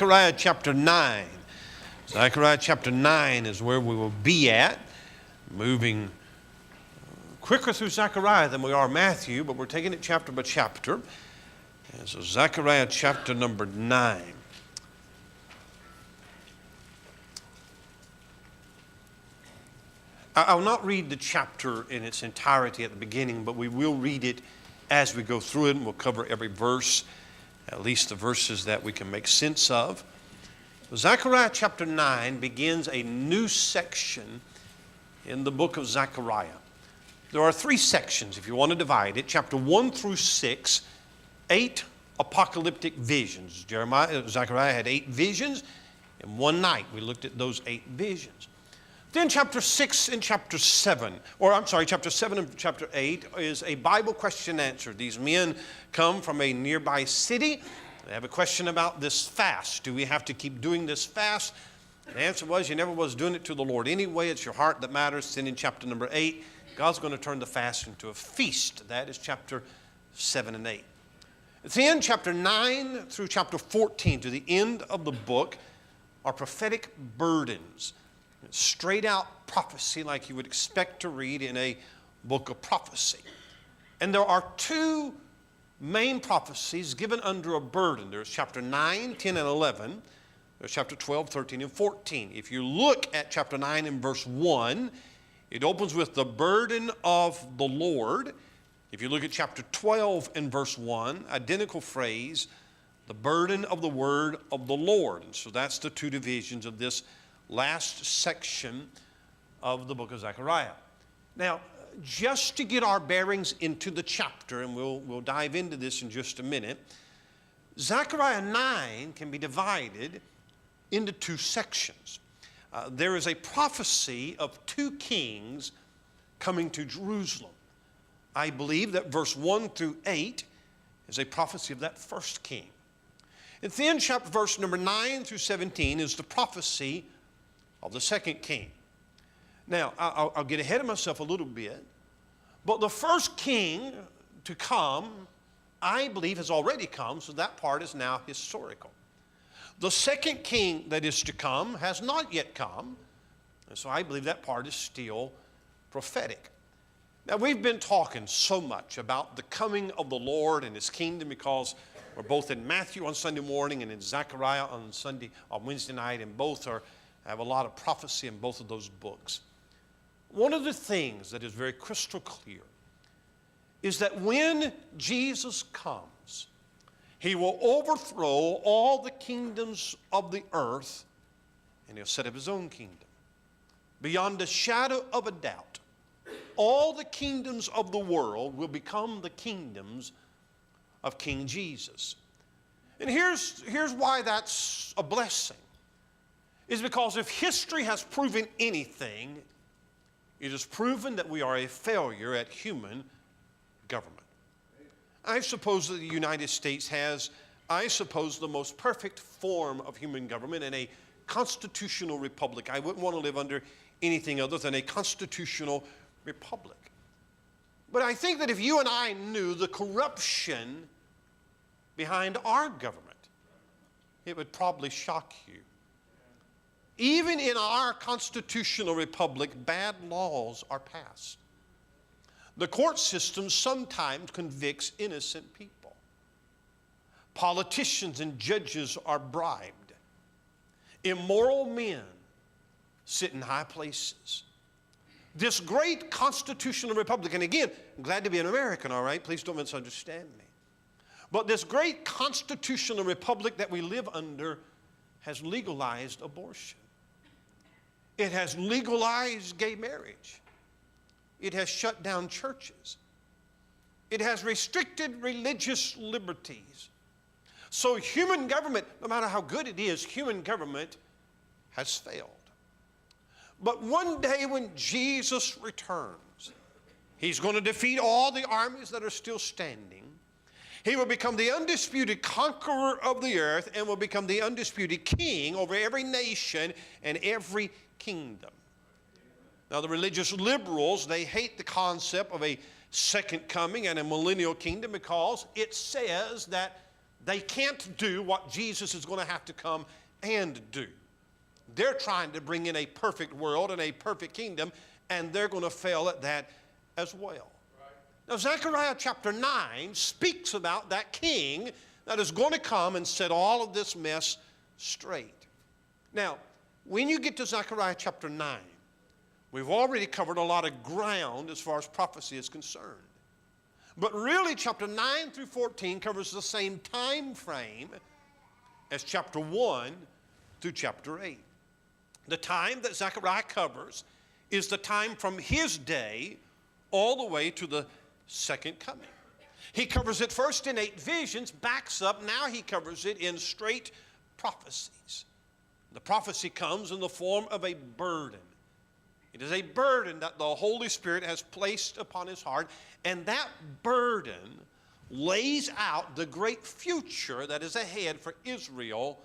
Zechariah chapter 9. Zechariah chapter 9 is where we will be at, moving quicker through Zechariah than we are Matthew, but we're taking it chapter by chapter. And so Zechariah chapter number 9. I'll not read the chapter in its entirety at the beginning, but we will read it as we go through it, and we'll cover every verse, at least the verses that we can make sense of. Zechariah chapter 9 begins a new section in the book of Zechariah. There are three sections, if you want to divide it. Chapter 1 through 6, 8 apocalyptic visions. Zechariah had 8 visions in one night. We looked at those 8 visions. Then chapter 6 and chapter 7, chapter 7 and chapter 8 is a Bible question answer. These men come from a nearby city. They have a question about this fast. Do we have to keep doing this fast? The answer was, you never was doing it to the Lord anyway. It's your heart that matters. Then in chapter number 8, God's going to turn the fast into a feast. That is chapter 7 and 8. Then chapter 9 through chapter 14 to the end of the book are prophetic burdens. Straight out prophecy like you would expect to read in a book of prophecy. And there are 2 main prophecies given under a burden. There's chapter 9, 10, and 11. There's chapter 12, 13, and 14. If you look at chapter 9 and verse 1, it opens with the burden of the Lord. If you look at chapter 12 and verse 1, identical phrase, the burden of the word of the Lord. And so that's the 2 divisions of this last section of the book of Zechariah. Now, just to get our bearings into the chapter, and we'll dive into this in just a minute, Zechariah 9 can be divided into 2 sections. There is a prophecy of 2 kings coming to Jerusalem. I believe that verse 1 through 8 is a prophecy of that first king. And then verse number 9 through 17 is the prophecy of the second king. Now, I'll get ahead of myself a little bit, but the first king to come, I believe, has already come, so that part is now historical. The second king that is to come has not yet come, and so I believe that part is still prophetic. Now, we've been talking so much about the coming of the Lord and His kingdom because we're both in Matthew on Sunday morning and in Zechariah on Wednesday night, and both have a lot of prophecy in both of those books. One of the things that is very crystal clear is that when Jesus comes, He will overthrow all the kingdoms of the earth and He'll set up His own kingdom. Beyond a shadow of a doubt, all the kingdoms of the world will become the kingdoms of King Jesus. And here's why that's a blessing. Is because if history has proven anything, it has proven that we are a failure at human government. I suppose that the United States has, the most perfect form of human government in a constitutional republic. I wouldn't want to live under anything other than a constitutional republic. But I think that if you and I knew the corruption behind our government, it would probably shock you. Even in our constitutional republic, bad laws are passed. The court system sometimes convicts innocent people. Politicians and judges are bribed. Immoral men sit in high places. This great constitutional republic, and again, I'm glad to be an American, all right? Please don't misunderstand me. But this great constitutional republic that we live under has legalized abortion. It has legalized gay marriage. It has shut down churches. It has restricted religious liberties. So human government, no matter how good it is, human government has failed. But one day when Jesus returns, He's going to defeat all the armies that are still standing. He will become the undisputed conqueror of the earth and will become the undisputed king over every nation and every kingdom. Now, the religious liberals, they hate the concept of a second coming and a millennial kingdom because it says that They can't do what Jesus is going to have to come and do. They're trying to bring in a perfect world and a perfect kingdom, and they're going to fail at that as well. Right. Now, Zechariah chapter 9 speaks about that king that is going to come and set all of this mess straight. Now, when you get to Zechariah chapter 9, we've already covered a lot of ground as far as prophecy is concerned. But really, chapter 9 through 14 covers the same time frame as chapter 1 through chapter 8. The time that Zechariah covers is the time from his day all the way to the second coming. He covers it first in 8 visions, backs up. Now he covers it in straight prophecies. The prophecy comes in the form of a burden. It is a burden that the Holy Spirit has placed upon his heart, and that burden lays out the great future that is ahead for Israel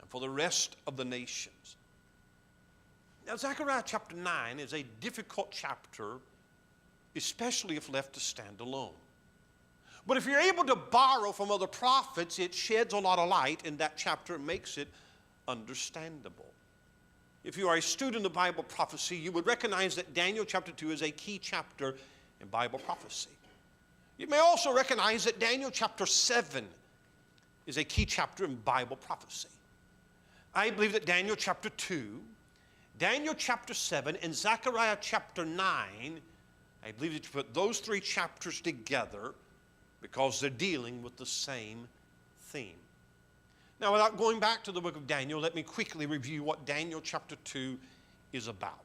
and for the rest of the nations. Now, Zechariah chapter 9 is a difficult chapter, especially if left to stand alone. But if you're able to borrow from other prophets, it sheds a lot of light in that chapter and makes it understandable. If you are a student of Bible prophecy, you would recognize that Daniel chapter 2 is a key chapter in Bible prophecy. You may also recognize that Daniel chapter 7 is a key chapter in Bible prophecy. I believe that Daniel chapter 2, Daniel chapter 7, and Zechariah chapter 9, I believe that you put those 3 chapters together because they're dealing with the same theme. Now, without going back to the book of Daniel, let me quickly review what Daniel chapter 2 is about.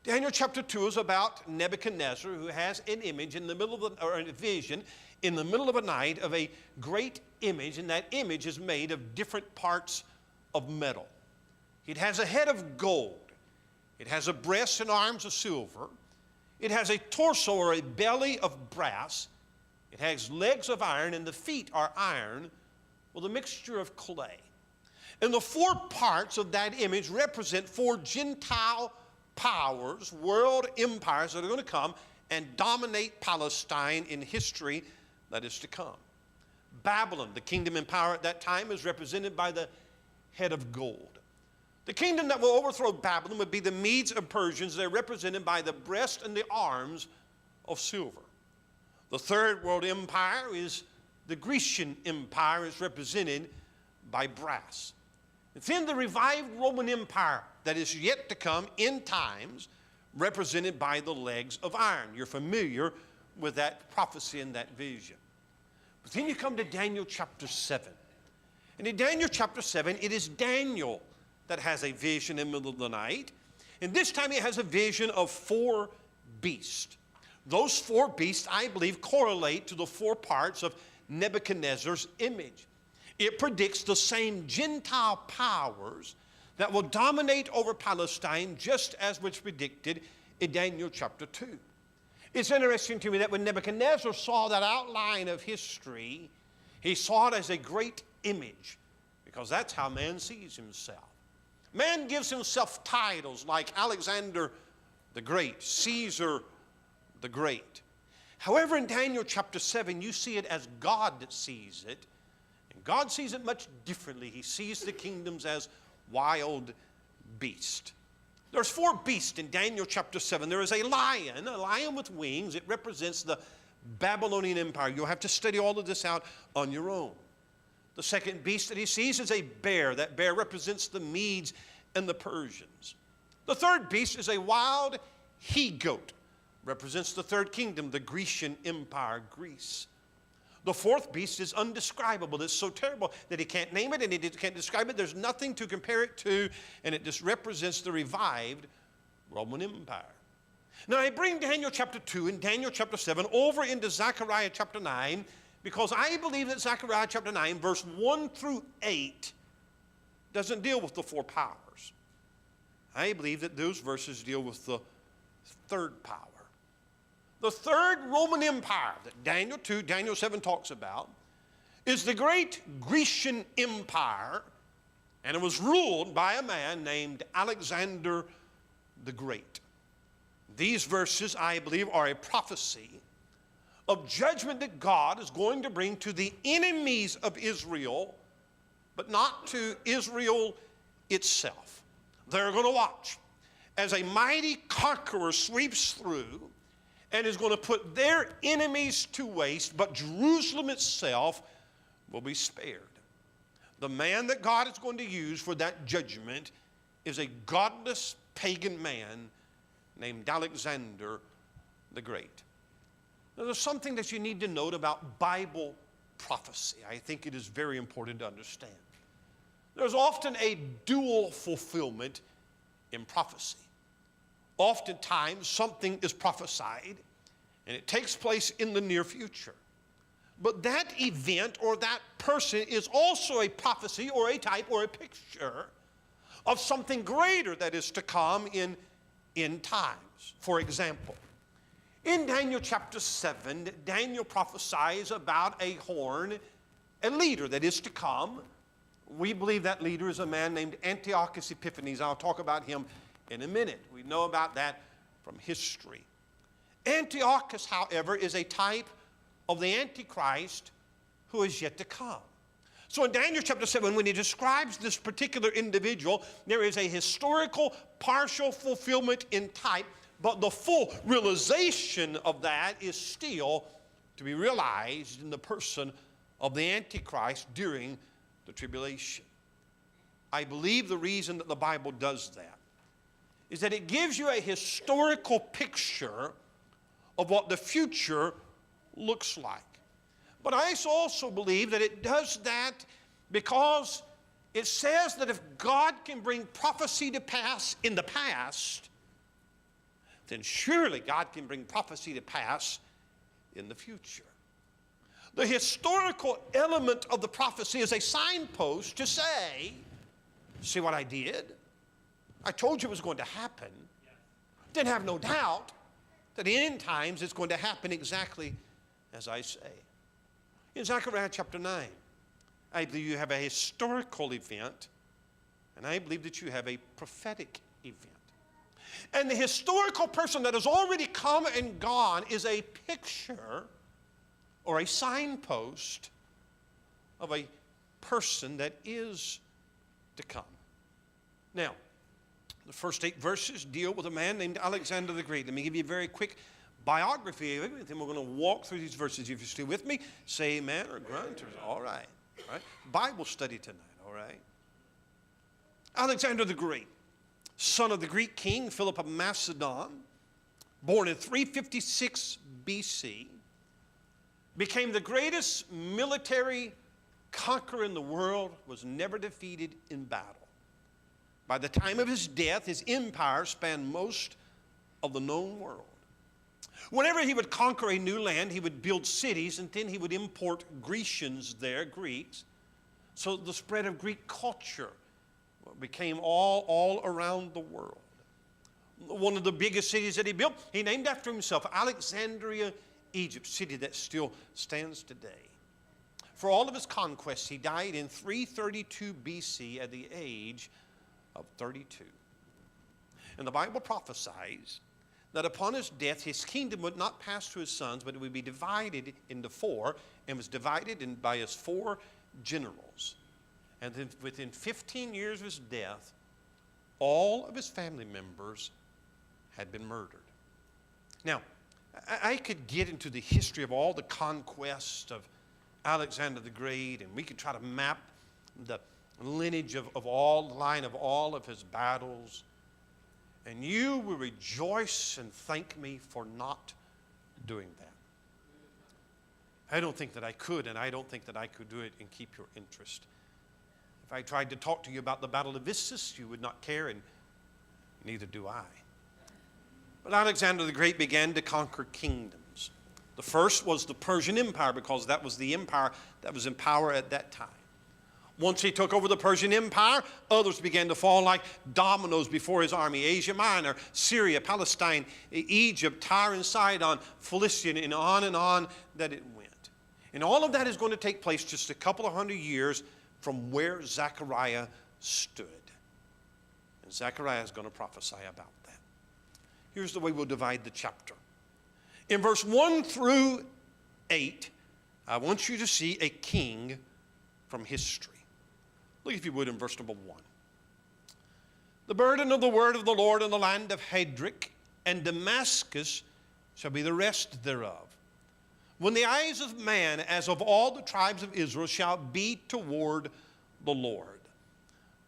Daniel chapter 2 is about Nebuchadnezzar, who has an image in the middle of or a vision in the middle of a night of a great image, and that image is made of different parts of metal. It has a head of gold. It has a breast and arms of silver. It has a torso or a belly of brass. It has legs of iron, and the feet are iron with a mixture of clay. And the 4 parts of that image represent 4 Gentile powers, world empires that are going to come and dominate Palestine in history that is to come. Babylon, the kingdom in power at that time, is represented by the head of gold. The kingdom that will overthrow Babylon would be the Medes and Persians. They're represented by the breast and the arms of silver. The third world empire is the Grecian Empire, is represented by brass. And then the revived Roman Empire that is yet to come in times, represented by the legs of iron. You're familiar with that prophecy and that vision. But then you come to Daniel chapter 7. And in Daniel chapter 7, it is Daniel that has a vision in the middle of the night. And this time he has a vision of 4 beasts. Those 4 beasts, I believe, correlate to the 4 parts of Nebuchadnezzar's image. It predicts the same Gentile powers that will dominate over Palestine, just as was predicted in Daniel chapter 2. It's interesting to me that when Nebuchadnezzar saw that outline of history, he saw it as a great image, because that's how man sees himself. Man gives himself titles like Alexander the Great, Caesar the Great. However, in Daniel chapter 7, you see it as God sees it. And God sees it much differently. He sees the kingdoms as wild beasts. There's 4 beasts in Daniel chapter 7. There is a lion with wings. It represents the Babylonian Empire. You'll have to study all of this out on your own. The second beast that he sees is a bear. That bear represents the Medes and the Persians. The third beast is a wild he-goat. Represents the third kingdom, the Grecian Empire, Greece. The fourth beast is undescribable. It's so terrible that he can't name it and he can't describe it. There's nothing to compare it to, and it just represents the revived Roman Empire. Now, I bring Daniel chapter 2 and Daniel chapter 7 over into Zechariah chapter 9 because I believe that Zechariah chapter 9, verse 1 through 8, doesn't deal with the 4 powers. I believe that those verses deal with the third power. The third Roman Empire that Daniel 2, Daniel 7 talks about is the great Grecian Empire, and it was ruled by a man named Alexander the Great. These verses, I believe, are a prophecy of judgment that God is going to bring to the enemies of Israel, but not to Israel itself. They're going to watch as a mighty conqueror sweeps through and is going to put their enemies to waste, but Jerusalem itself will be spared. The man that God is going to use for that judgment is a godless pagan man named Alexander the Great. Now, there's something that you need to note about Bible prophecy. I think it is very important to understand. There's often a dual fulfillment in prophecy. Oftentimes, something is prophesied, and it takes place in the near future. But that event or that person is also a prophecy or a type or a picture of something greater that is to come in times. For example, in Daniel chapter 7, Daniel prophesies about a horn, a leader that is to come. We believe that leader is a man named Antiochus Epiphanes. I'll talk about him in a minute. We know about that from history. Antiochus, however, is a type of the Antichrist who is yet to come. So in Daniel chapter 7, when he describes this particular individual, there is a historical partial fulfillment in type, but the full realization of that is still to be realized in the person of the Antichrist during the tribulation. I believe the reason that the Bible does that is that it gives you a historical picture of what the future looks like. But I also believe that it does that because it says that if God can bring prophecy to pass in the past, then surely God can bring prophecy to pass in the future. The historical element of the prophecy is a signpost to say, see what I did? I told you it was going to happen. Didn't have no doubt that in end times it's going to happen exactly as I say. In Zechariah chapter 9, I believe you have a historical event, and I believe that you have a prophetic event. And the historical person that has already come and gone is a picture or a signpost of a person that is to come. Now, the first 8 verses deal with a man named Alexander the Great. Let me give you a very quick biography of him, and then we're going to walk through these verses. If you're still with me, say amen or grunt. All right. All right. Bible study tonight, all right? Alexander the Great, son of the Greek king Philip of Macedon, born in 356 BC, became the greatest military conqueror in the world, was never defeated in battle. By the time of his death, his empire spanned most of the known world. Whenever he would conquer a new land, he would build cities, and then he would import Grecians there, Greeks. So the spread of Greek culture became all around the world. One of the biggest cities that he built, he named after himself, Alexandria, Egypt, city that still stands today. For all of his conquests, he died in 332 BC at the age of 32. And the Bible prophesies that upon his death, his kingdom would not pass to his sons, but it would be divided into 4, and was divided by his 4 generals. And then within 15 years of his death, all of his family members had been murdered. Now, I could get into the history of all the conquests of Alexander the Great, and we could try to map the lineage of all, the line of all of his battles. And you will rejoice and thank me for not doing that. I don't think that I could, and I don't think that I could do it and keep your interest. If I tried to talk to you about the Battle of Issus, you would not care, and neither do I. But Alexander the Great began to conquer kingdoms. The first was the Persian Empire, because that was the empire that was in power at that time. Once he took over the Persian Empire, others began to fall like dominoes before his army. Asia Minor, Syria, Palestine, Egypt, Tyre and Sidon, Philistia, and on that it went. And all of that is going to take place just a couple of hundred years from where Zechariah stood. And Zechariah is going to prophesy about that. Here's the way we'll divide the chapter. In verse 1 through 8, I want you to see a king from history. Look, if you would, in verse number 1. The burden of the word of the Lord in the land of Hadric and Damascus shall be the rest thereof. When the eyes of man, as of all the tribes of Israel, shall be toward the Lord.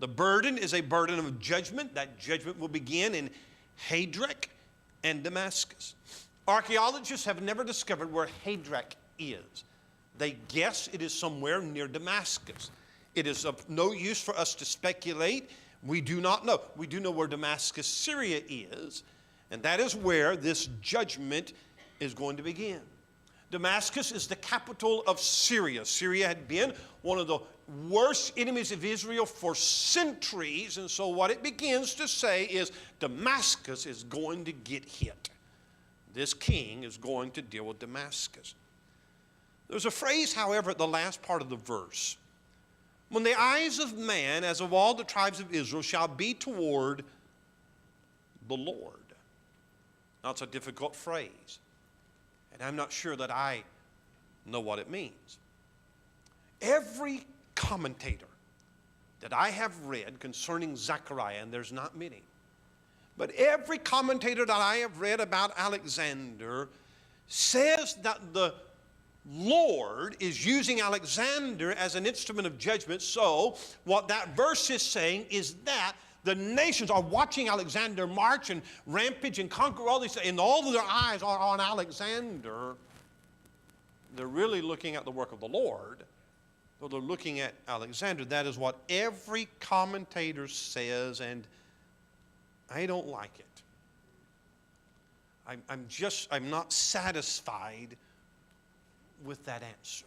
The burden is a burden of judgment. That judgment will begin in Hadric and Damascus. Archaeologists have never discovered where Hadric is. They guess it is somewhere near Damascus. It is of no use for us to speculate. We do not know. We do know where Damascus, Syria is, and that is where this judgment is going to begin. Damascus is the capital of Syria. Syria had been one of the worst enemies of Israel for centuries, and so what it begins to say is Damascus is going to get hit. This king is going to deal with Damascus. There's a phrase, however, at the last part of the verse. When the eyes of man, as of all the tribes of Israel, shall be toward the Lord. Now, it's a difficult phrase, and I'm not sure that I know what it means. Every commentator that I have read concerning Zechariah, and there's not many, but every commentator that I have read about Alexander says that the Lord is using Alexander as an instrument of judgment. So what that verse is saying is that the nations are watching Alexander march and rampage and conquer all these things, and all of their eyes are on Alexander. They're really looking at the work of the Lord, though they're looking at Alexander. That is what every commentator says, and I don't like it. I'm not satisfied with that answer.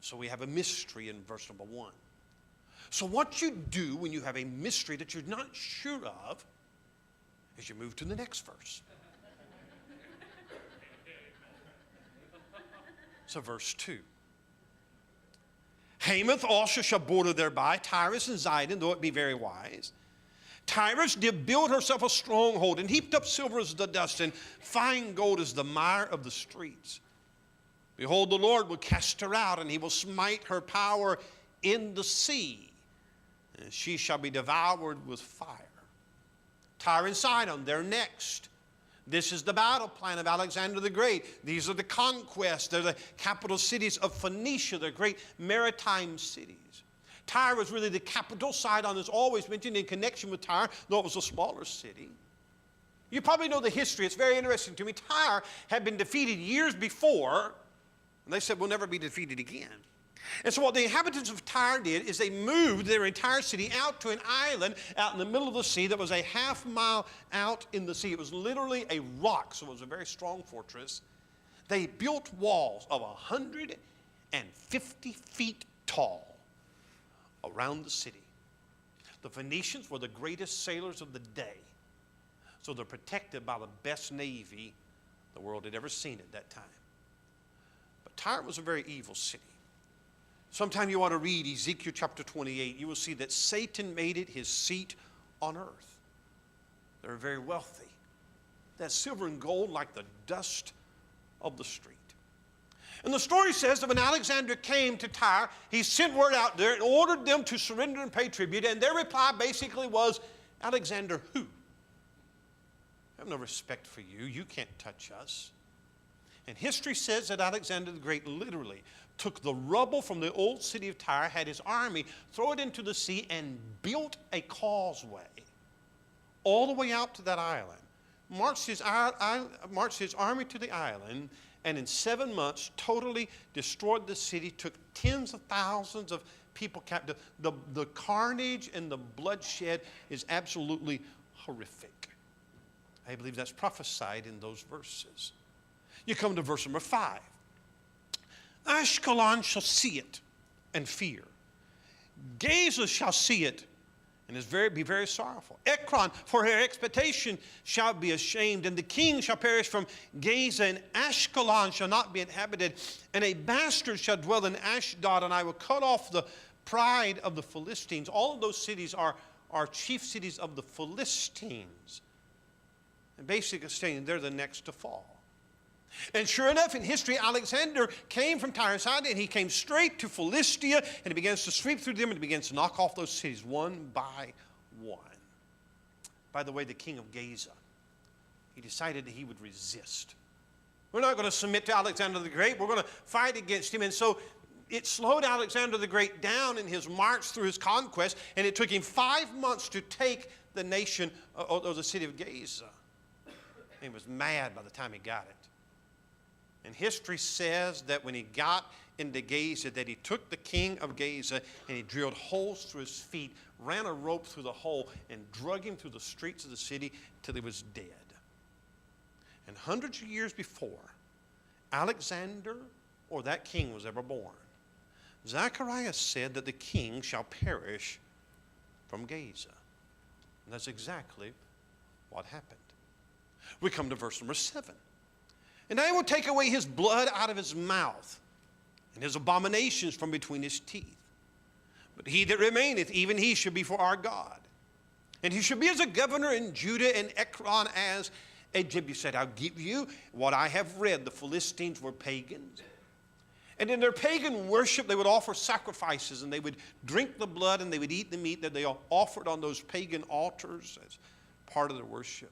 So we have a mystery in verse number 1. So what you do when you have a mystery that you're not sure of is you move to the next verse. So verse 2. Hamath also shall border thereby, Tyrus and Zidon, though it be very wise. Tyrus did build herself a stronghold, and heaped up silver as the dust, and fine gold as the mire of the streets. Behold, the Lord will cast her out, and he will smite her power in the sea, and she shall be devoured with fire. Tyre and Sidon, they're next. This is the battle plan of Alexander the Great. These are the conquests. They're the capital cities of Phoenicia. They're great maritime cities. Tyre was really the capital. Sidon is always mentioned in connection with Tyre, though it was a smaller city. You probably know the history. It's very interesting to me. Tyre had been defeated years before, and they said, we'll never be defeated again. And so what the inhabitants of Tyre did is they moved their entire city out to an island out in the middle of the sea that was a half mile out in the sea. It was literally a rock, so it was a very strong fortress. They built walls of 150 feet tall around the city. The Phoenicians were the greatest sailors of the day, so they're protected by the best navy the world had ever seen at that time. But Tyre was a very evil city. Sometime you want to read Ezekiel chapter 28, you will see that Satan made it his seat on earth. They were very wealthy. They had silver and gold like the dust of the street. And the story says that when Alexander came to Tyre, he sent word out there and ordered them to surrender and pay tribute. And their reply basically was, Alexander who? I have no respect for you. You can't touch us. And history says that Alexander the Great literally took the rubble from the old city of Tyre, had his army throw it into the sea, and built a causeway all the way out to that island. Marched his army to the island, and in 7 months totally destroyed the city, took tens of thousands of people captive. The carnage and the bloodshed is absolutely horrific. I believe that's prophesied in those verses. You come to verse number 5. Ashkelon shall see it and fear. Gaza shall see it and be very sorrowful. Ekron, for her expectation, shall be ashamed, and the king shall perish from Gaza, and Ashkelon shall not be inhabited, and a bastard shall dwell in Ashdod, and I will cut off the pride of the Philistines. All of those cities are chief cities of the Philistines. And basically saying they're the next to fall. And sure enough, in history, Alexander came from Tyre and Sidon, and he came straight to Philistia, and he begins to sweep through them, and he begins to knock off those cities one by one. By the way, the king of Gaza, he decided that he would resist. We're not going to submit to Alexander the Great. We're going to fight against him. And so it slowed Alexander the Great down in his march through his conquest, and it took him 5 months to take the nation or the city of Gaza. He was mad by the time he got it. And history says that when he got into Gaza, that he took the king of Gaza and he drilled holes through his feet, ran a rope through the hole, and drug him through the streets of the city till he was dead. And hundreds of years before Alexander or that king was ever born, Zechariah said that the king shall perish from Gaza. And that's exactly what happened. We come to verse number 7. And I will take away his blood out of his mouth, and his abominations from between his teeth. But he that remaineth, even he shall be for our God. And he shall be as a governor in Judah and Ekron as a Jebusite. I'll give you what I have read. The Philistines were pagans. And in their pagan worship, they would offer sacrifices, and they would drink the blood, and they would eat the meat that they offered on those pagan altars as part of their worship.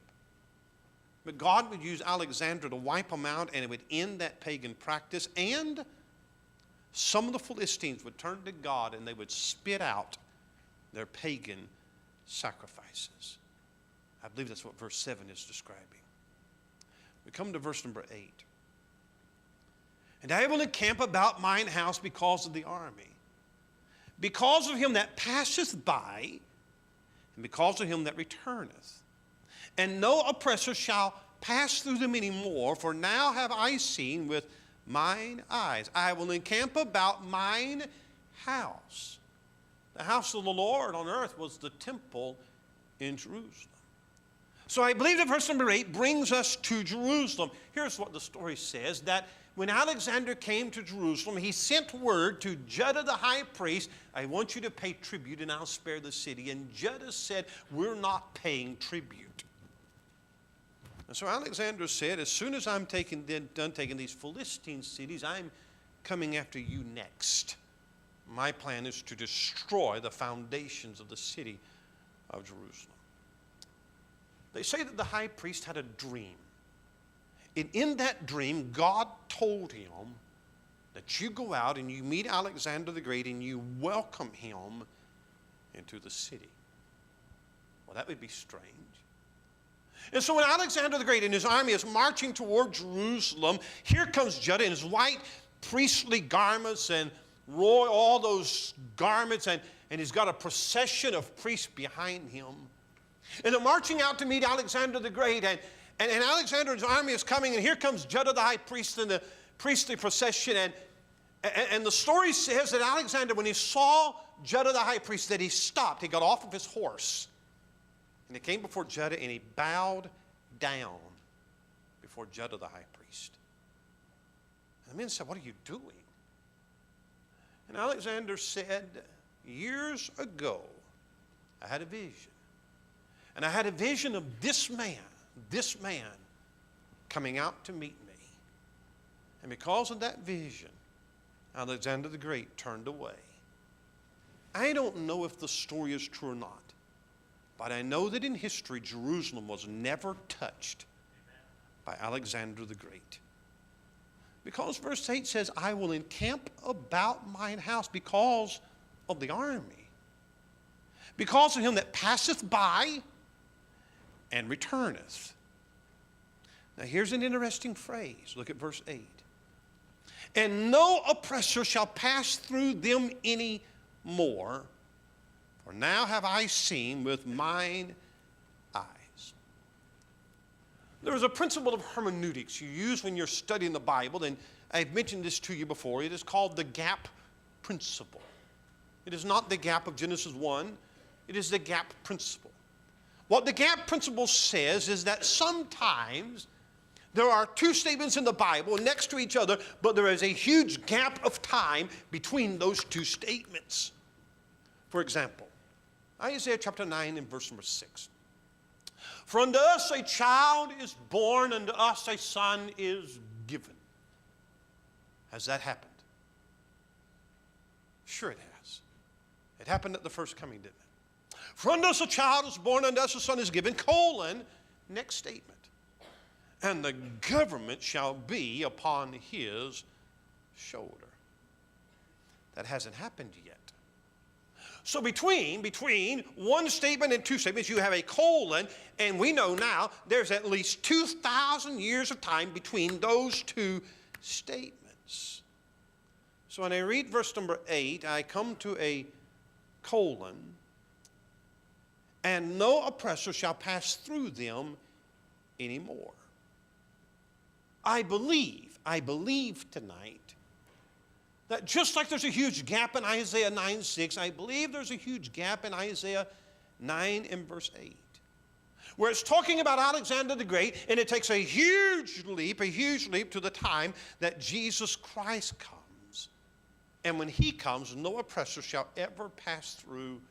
But God would use Alexander to wipe them out, and it would end that pagan practice. And some of the Philistines would turn to God, and they would spit out their pagan sacrifices. I believe that's what verse 7 is describing. We come to verse number 8. And I will encamp about mine house because of the army, because of him that passeth by, and because of him that returneth. And no oppressor shall pass through them any more, for now have I seen with mine eyes. I will encamp about mine house. The house of the Lord on earth was the temple in Jerusalem. So I believe that verse number 8 brings us to Jerusalem. Here's what the story says, that when Alexander came to Jerusalem, he sent word to Judah the high priest, I want you to pay tribute and I'll spare the city. And Judah said, we're not paying tribute. And so Alexander said, as soon as I'm done taking these Philistine cities, I'm coming after you next. My plan is to destroy the foundations of the city of Jerusalem. They say that the high priest had a dream. And in that dream, God told him that you go out and you meet Alexander the Great and you welcome him into the city. Well, that would be strange. And so when Alexander the Great and his army is marching toward Jerusalem, here comes Judah in his white priestly garments and royal, all those garments, and he's got a procession of priests behind him. And they're marching out to meet Alexander the Great, and Alexander's army is coming, and here comes Judah the high priest in the priestly procession, and the story says that Alexander, when he saw Judah the high priest, that he stopped. He got off of his horse. And he came before Judah and he bowed down before Judah the high priest. And the men said, what are you doing? And Alexander said, years ago, I had a vision. And I had a vision of this man coming out to meet me. And because of that vision, Alexander the Great turned away. I don't know if the story is true or not. But I know that in history, Jerusalem was never touched by Alexander the Great. Because verse 8 says, I will encamp about mine house because of the army. Because of him that passeth by and returneth. Now here's an interesting phrase. Look at verse 8. And no oppressor shall pass through them any more. For now have I seen with mine eyes. There is a principle of hermeneutics you use when you're studying the Bible, and I've mentioned this to you before. It is called the gap principle. It is not the gap of Genesis 1. It is the gap principle. What the gap principle says is that sometimes there are two statements in the Bible next to each other, but there is a huge gap of time between those two statements. For example, Isaiah chapter 9 and verse number 6. For unto us a child is born, unto us a son is given. Has that happened? Sure it has. It happened at the first coming, didn't it? For unto us a child is born, unto us a son is given, colon, next statement. And the government shall be upon his shoulder. That hasn't happened yet. So between one statement and two statements, you have a colon, and we know now there's at least 2,000 years of time between those two statements. So when I read verse number 8, I come to a colon, and no oppressor shall pass through them anymore. I believe tonight that just like there's a huge gap in Isaiah 9:6, I believe there's a huge gap in Isaiah 9 and verse 8, where it's talking about Alexander the Great, and it takes a huge leap to the time that Jesus Christ comes. And when he comes, no oppressor shall ever pass through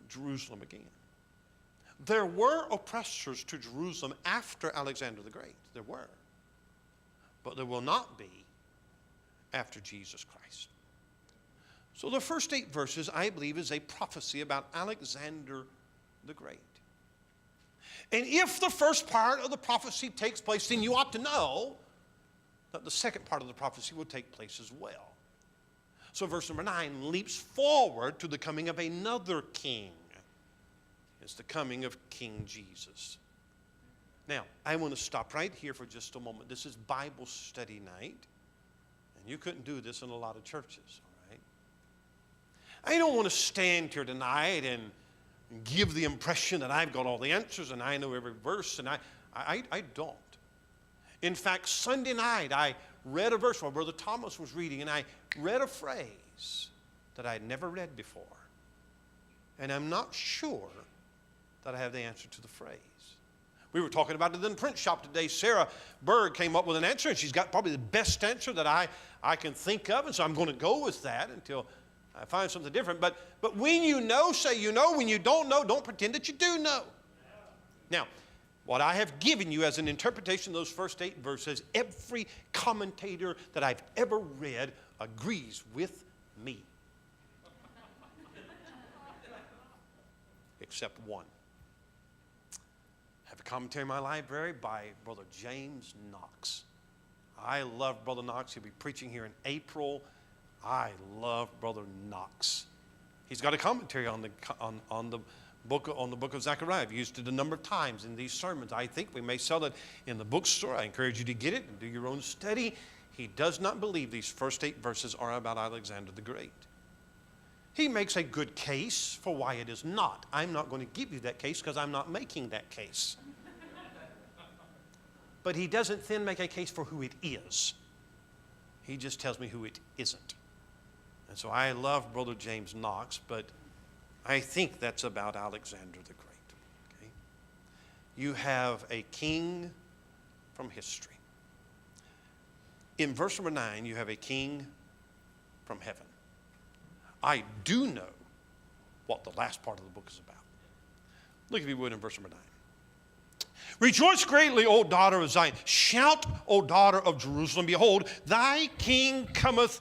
Jerusalem again. There were oppressors to Jerusalem after Alexander the Great. There were. But there will not be after Jesus Christ. So the first 8 verses, I believe, is a prophecy about Alexander the Great. And if the first part of the prophecy takes place, then you ought to know that the second part of the prophecy will take place as well. So verse number 9 leaps forward to the coming of another king. It's the coming of King Jesus. Now, I want to stop right here for just a moment. This is Bible study night. And you couldn't do this in a lot of churches, all right? I don't want to stand here tonight and give the impression that I've got all the answers and I know every verse, and I don't. In fact, Sunday night I read a verse while Brother Thomas was reading, and I read a phrase that I had never read before. And I'm not sure that I have the answer to the phrase. We were talking about it in the print shop today. Sarah Berg came up with an answer, and she's got probably the best answer that I can think of, and so I'm going to go with that until I find something different. But when you know, say you know. When you don't know, don't pretend that you do know. Now, what I have given you as an interpretation of those first 8 verses, every commentator that I've ever read agrees with me. Except one. I have a commentary in my library by Brother James Knox. I love Brother Knox. He'll be preaching here in April. I love Brother Knox. He's got a commentary on the book of Zechariah. I've used it a number of times in these sermons. I think we may sell it in the bookstore. I encourage you to get it and do your own study. He does not believe these first 8 verses are about Alexander the Great. He makes a good case for why it is not. I'm not going to give you that case because I'm not making that case. But he doesn't then make a case for who it is. He just tells me who it isn't. And so I love Brother James Knox, but I think that's about Alexander the Great. Okay? You have a king from history. In verse number 9, you have a king from heaven. I do know what the last part of the book is about. Look, if you would, in verse number 9. Rejoice greatly, O daughter of Zion. Shout, O daughter of Jerusalem. Behold, thy king cometh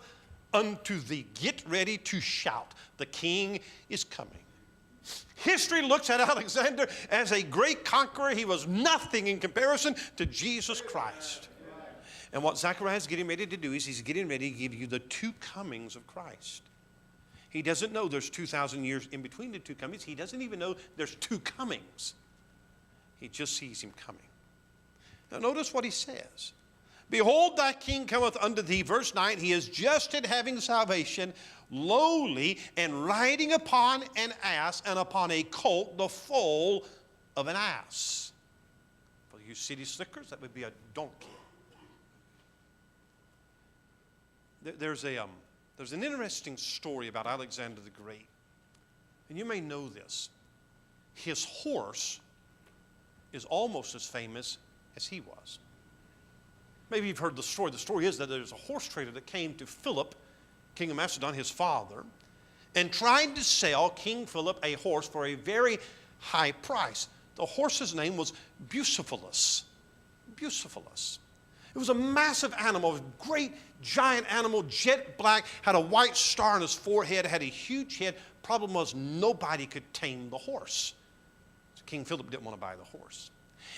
unto thee. Get ready to shout. The king is coming. History looks at Alexander as a great conqueror. He was nothing in comparison to Jesus Christ. And what Zechariah is getting ready to do is he's getting ready to give you the 2 comings of Christ. He doesn't know there's 2,000 years in between the 2 comings. He doesn't even know there's 2 comings. He just sees him coming. Now notice what he says. Behold, thy king cometh unto thee. Verse 9, he is just in having salvation, lowly, and riding upon an ass, and upon a colt, the foal of an ass. For you city slickers, that would be a donkey. There's an interesting story about Alexander the Great. And you may know this. His horse is almost as famous as he was. Maybe you've heard the story. The story is that there's a horse trader that came to Philip, king of Macedon, his father, and tried to sell King Philip a horse for a very high price. The horse's name was Bucephalus. Bucephalus. It was a massive animal, a great giant animal, jet black, had a white star on his forehead, had a huge head. Problem was nobody could tame the horse. So King Philip didn't want to buy the horse.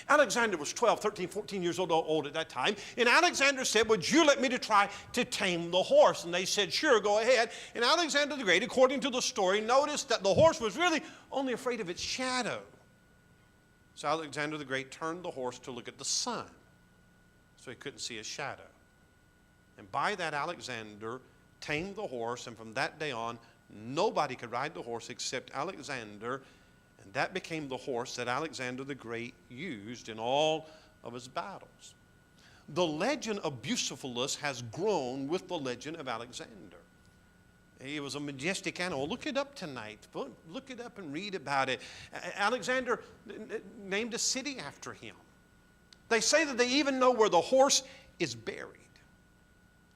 Alexander was 12, 13, 14 years old at that time. And Alexander said, would you let me to try to tame the horse? And they said, sure, go ahead. And Alexander the Great, according to the story, noticed that the horse was really only afraid of its shadow. So Alexander the Great turned the horse to look at the sun, so he couldn't see his shadow. And by that, Alexander tamed the horse, and from that day on, nobody could ride the horse except Alexander, and that became the horse that Alexander the Great used in all of his battles. The legend of Bucephalus has grown with the legend of Alexander. He was a majestic animal. Look it up tonight. Look it up and read about it. Alexander named a city after him. They say that they even know where the horse is buried.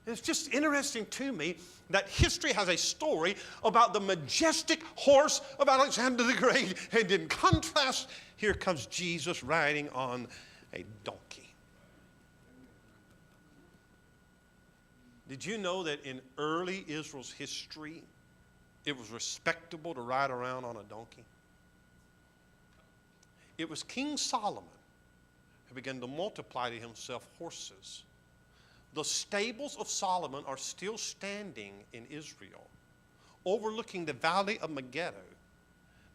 It's just interesting to me that history has a story about the majestic horse of Alexander the Great. And in contrast, here comes Jesus riding on a donkey. Did you know that in early Israel's history, it was respectable to ride around on a donkey? It was King Solomon who began to multiply to himself horses. The stables of Solomon are still standing in Israel, overlooking the valley of Megiddo.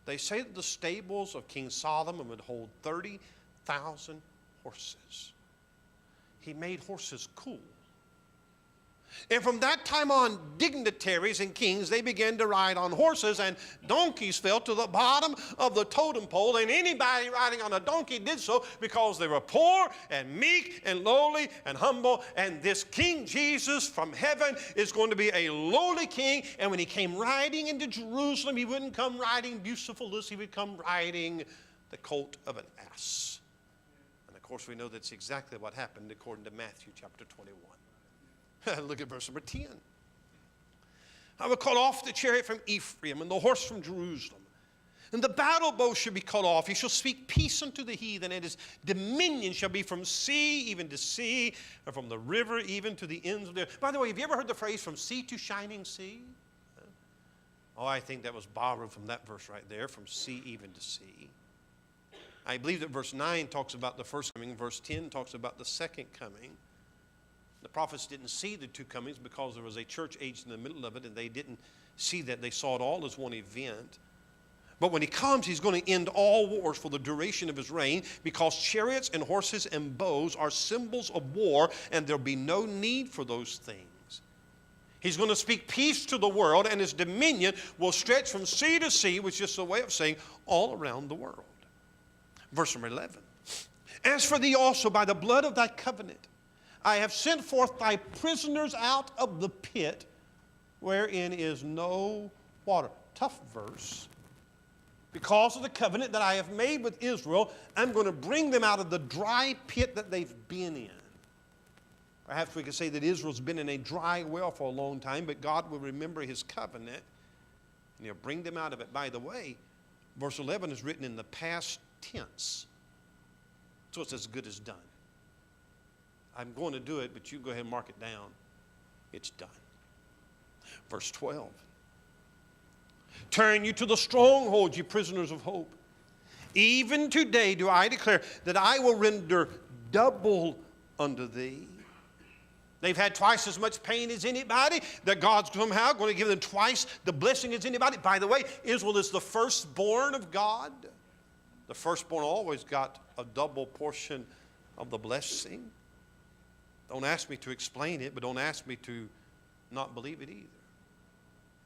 They say that the stables of King Solomon would hold 30,000 horses. He made horses cool. And from that time on, dignitaries and kings, they began to ride on horses, and donkeys fell to the bottom of the totem pole, and anybody riding on a donkey did so because they were poor and meek and lowly and humble. And this King Jesus from heaven is going to be a lowly king, and when he came riding into Jerusalem, he wouldn't come riding Bucephalus, he would come riding the colt of an ass. And of course we know that's exactly what happened according to Matthew chapter 21. Look at verse number 10. I will cut off the chariot from Ephraim and the horse from Jerusalem. And the battle bow shall be cut off. He shall speak peace unto the heathen, and his dominion shall be from sea even to sea, and from the river even to the ends of the earth. By the way, have you ever heard the phrase from sea to shining sea? Oh, I think that was borrowed from that verse right there, from sea even to sea. I believe that verse 9 talks about the first coming. Verse 10 talks about the second coming. The prophets didn't see the two comings because there was a church age in the middle of it, and they didn't see that. They saw it all as one event. But when he comes, he's going to end all wars for the duration of his reign, because chariots and horses and bows are symbols of war, and there'll be no need for those things. He's going to speak peace to the world, and his dominion will stretch from sea to sea, which is a way of saying all around the world. Verse number 11. As for thee also, by the blood of thy covenant, I have sent forth thy prisoners out of the pit, wherein is no water. Tough verse. Because of the covenant that I have made with Israel, I'm going to bring them out of the dry pit that they've been in. Perhaps we could say that Israel's been in a dry well for a long time, but God will remember his covenant, and he'll bring them out of it. By the way, verse 11 is written in the past tense. So it's as good as done. I'm going to do it, but you go ahead and mark it down. It's done. Verse 12. Turn you to the stronghold, you prisoners of hope. Even today do I declare that I will render double unto thee. They've had twice as much pain as anybody, that God's somehow going to give them twice the blessing as anybody. By the way, Israel is the firstborn of God. The firstborn always got a double portion of the blessing. Don't ask me to explain it, but don't ask me to not believe it either.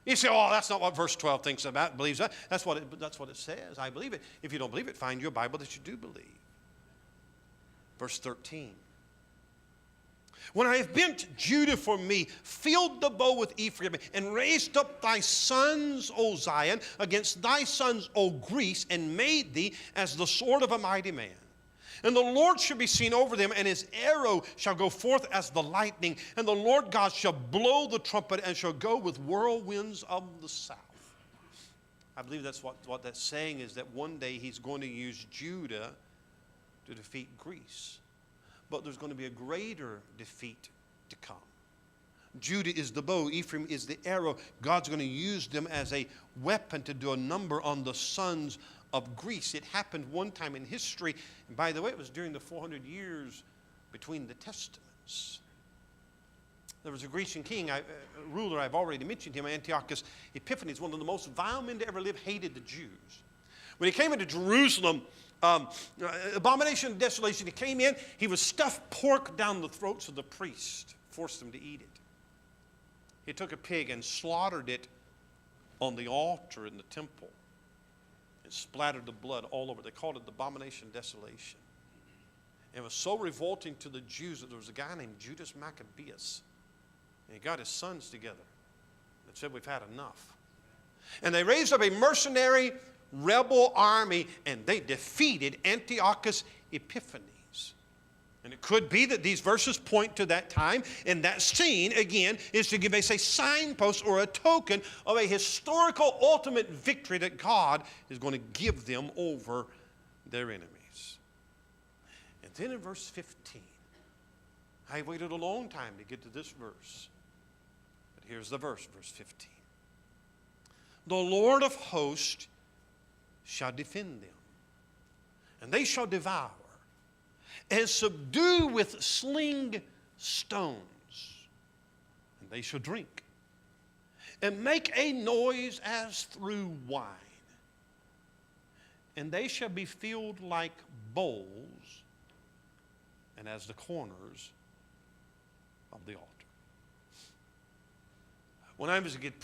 You say, oh, that's not what verse 12 thinks about, believes that. That's what it says. I believe it. If you don't believe it, find your Bible that you do believe. Verse 13. When I have bent Judah for me, filled the bow with Ephraim, and raised up thy sons, O Zion, against thy sons, O Greece, and made thee as the sword of a mighty man. And the Lord shall be seen over them, and his arrow shall go forth as the lightning. And the Lord God shall blow the trumpet, and shall go with whirlwinds of the south. I believe that's what that's saying, is that one day he's going to use Judah to defeat Greece. but there's going to be a greater defeat to come. Judah is the bow, Ephraim is the arrow. God's going to use them as a weapon to do a number on the sons of Greece. It happened one time in history. And by the way, it was during the 400 years between the Testaments. There was a Grecian king, a ruler, I've already mentioned him, Antiochus Epiphanes, one of the most vile men to ever live, hated the Jews. When he came into Jerusalem, abomination of desolation, he came in, he would stuff pork down the throats of the priest, forced them to eat it. He took a pig and slaughtered it on the altar in the temple and splattered the blood all over. They called it the abomination of desolation. And it was so revolting to the Jews that there was a guy named Judas Maccabeus. And he got his sons together and said, we've had enough. And they raised up a mercenary rebel army, and they defeated Antiochus Epiphanes. And it could be that these verses point to that time, and that scene, again, is to give us a signpost or a token of a historical ultimate victory that God is going to give them over their enemies. And then in verse 15, I waited a long time to get to this verse. But here's the verse 15. The Lord of hosts shall defend them, and they shall devour and subdue with sling stones, and they shall drink and make a noise as through wine, and they shall be filled like bowls and as the corners of the altar. When I was a kid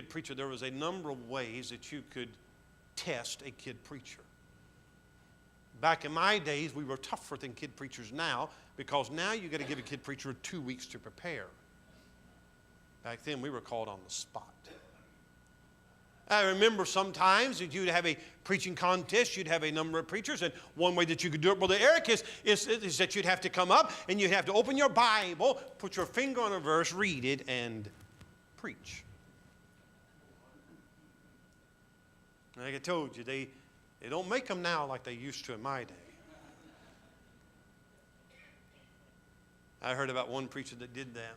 preacher, there was a number of ways that you could test a kid preacher. Back in my days, we were tougher than kid preachers now, because now you got to give a kid preacher 2 weeks to prepare. Back then, we were called on the spot. I remember sometimes that you'd have a preaching contest, you'd have a number of preachers, and one way that you could do it, Brother Eric, is that you'd have to come up and you'd have to open your Bible, put your finger on a verse, read it, and preach. Like I told you, they don't make them now like they used to in my day. I heard about one preacher that did that.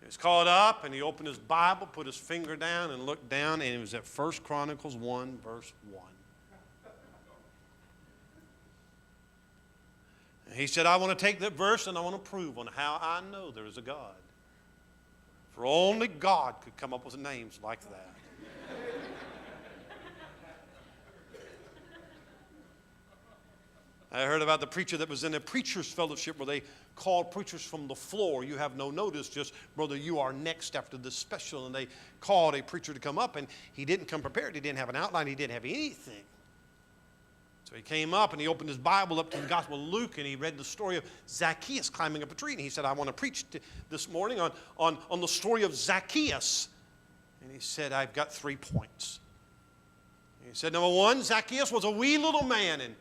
He was called up and he opened his Bible, put his finger down and looked down, and it was at 1 Chronicles 1, verse 1. And he said, I want to take that verse and I want to prove on how I know there is a God. For only God could come up with names like that. I heard about the preacher that was in a preacher's fellowship where they called preachers from the floor. You have no notice, just, brother, you are next after this special. And they called a preacher to come up, and he didn't come prepared. He didn't have an outline. He didn't have anything. So he came up, and he opened his Bible up to the Gospel of Luke, and he read the story of Zacchaeus climbing up a tree. And he said, I want to preach this morning on the story of Zacchaeus. And he said, I've got 3 points. And he said, number 1, Zacchaeus was a wee little man, and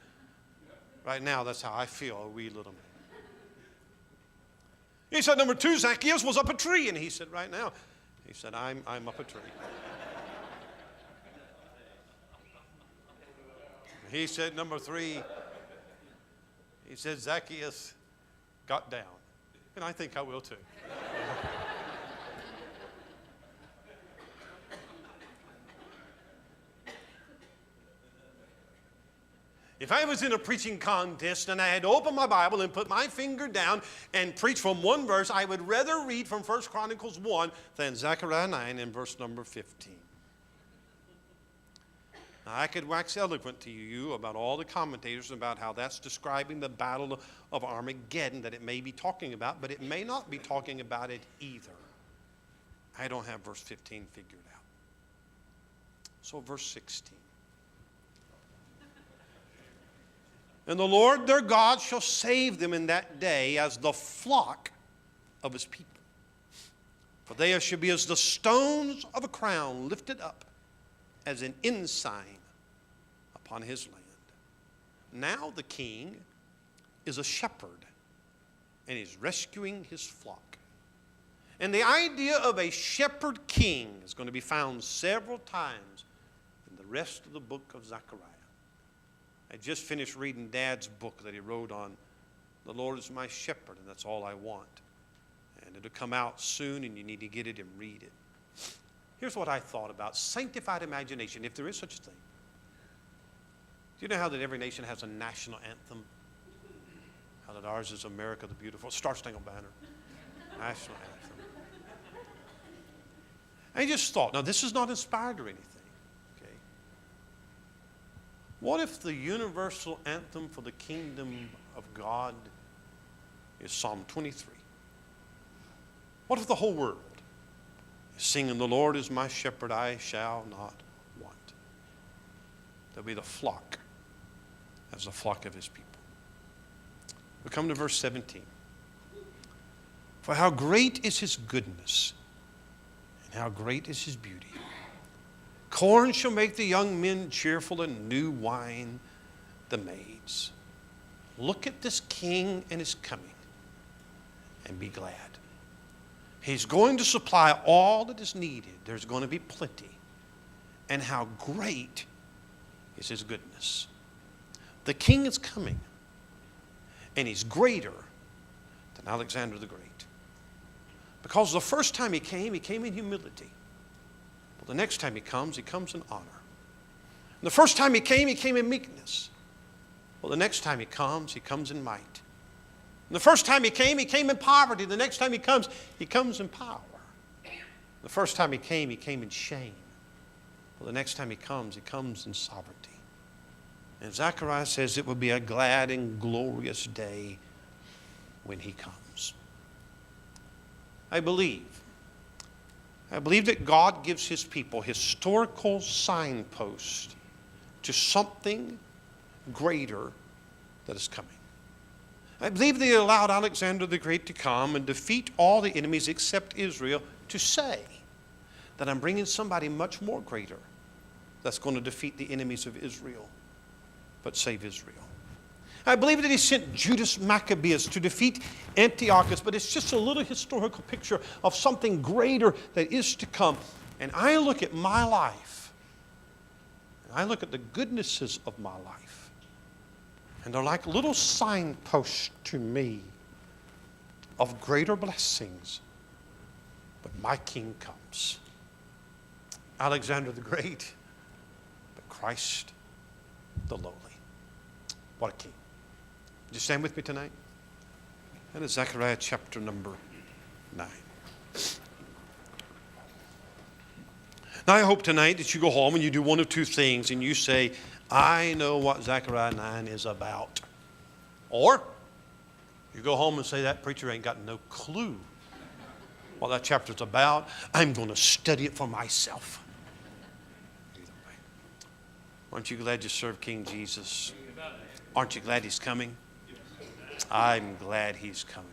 right now, that's how I feel, a wee little man. He said, number 2, Zacchaeus was up a tree. And he said, right now, he said, I'm up a tree. He said, number 3, he said, Zacchaeus got down. And I think I will too. If I was in a preaching contest and I had to open my Bible and put my finger down and preach from one verse, I would rather read from 1 Chronicles 1 than Zechariah 9 and verse number 15. Now, I could wax eloquent to you about all the commentators about how that's describing the battle of Armageddon that it may be talking about, but it may not be talking about it either. I don't have verse 15 figured out. So verse 16. And the Lord their God shall save them in that day as the flock of his people. For they shall be as the stones of a crown lifted up as an ensign upon his land. Now the king is a shepherd, and he's rescuing his flock. And the idea of a shepherd king is going to be found several times in the rest of the book of Zechariah. I just finished reading Dad's book that he wrote on The Lord is my shepherd, and that's all I want. And it'll come out soon, and you need to get it and read it. Here's what I thought about sanctified imagination, if there is such a thing. Do you know how that every nation has a national anthem? How that ours is America the Beautiful, Star Spangled Banner, national anthem. I just thought, now this is not inspired or anything. Okay. What if the universal anthem for the kingdom of God is Psalm 23? What if the whole world is singing, the Lord is my shepherd, I shall not want? There'll be the flock as the flock of his people. We come to verse 17. For how great is his goodness, and how great is his beauty. Corn shall make the young men cheerful, and new wine the maids. Look at this king and his coming, and be glad. He's going to supply all that is needed. There's going to be plenty. And how great is his goodness. The king is coming, and he's greater than Alexander the Great. Because the first time he came in humility. Well, the next time he comes in honor. And the first time he came in meekness. Well, the next time he comes in might. And the first time he came in poverty. The next time he comes in power. The first time he came in shame. Well, the next time he comes in sovereignty. And Zechariah says it will be a glad and glorious day when he comes. I believe that God gives his people historical signposts to something greater that is coming. I believe they allowed Alexander the Great to come and defeat all the enemies except Israel, to say that I'm bringing somebody much more greater that's going to defeat the enemies of Israel, but save Israel. I believe that he sent Judas Maccabeus to defeat Antiochus, but it's just a little historical picture of something greater that is to come. And I look at my life, and I look at the goodnesses of my life, and they're like little signposts to me of greater blessings. But my king comes. Alexander the Great, but Christ the lowly. What a king. Would you stand with me tonight? That is Zechariah chapter number 9. Now I hope tonight that you go home and you do one of two things and you say, I know what Zechariah 9 is about. Or you go home and say, that preacher ain't got no clue what that chapter's about. I'm going to study it for myself. Either way. Aren't you glad you serve King Jesus? Aren't you glad he's coming? I'm glad he's coming.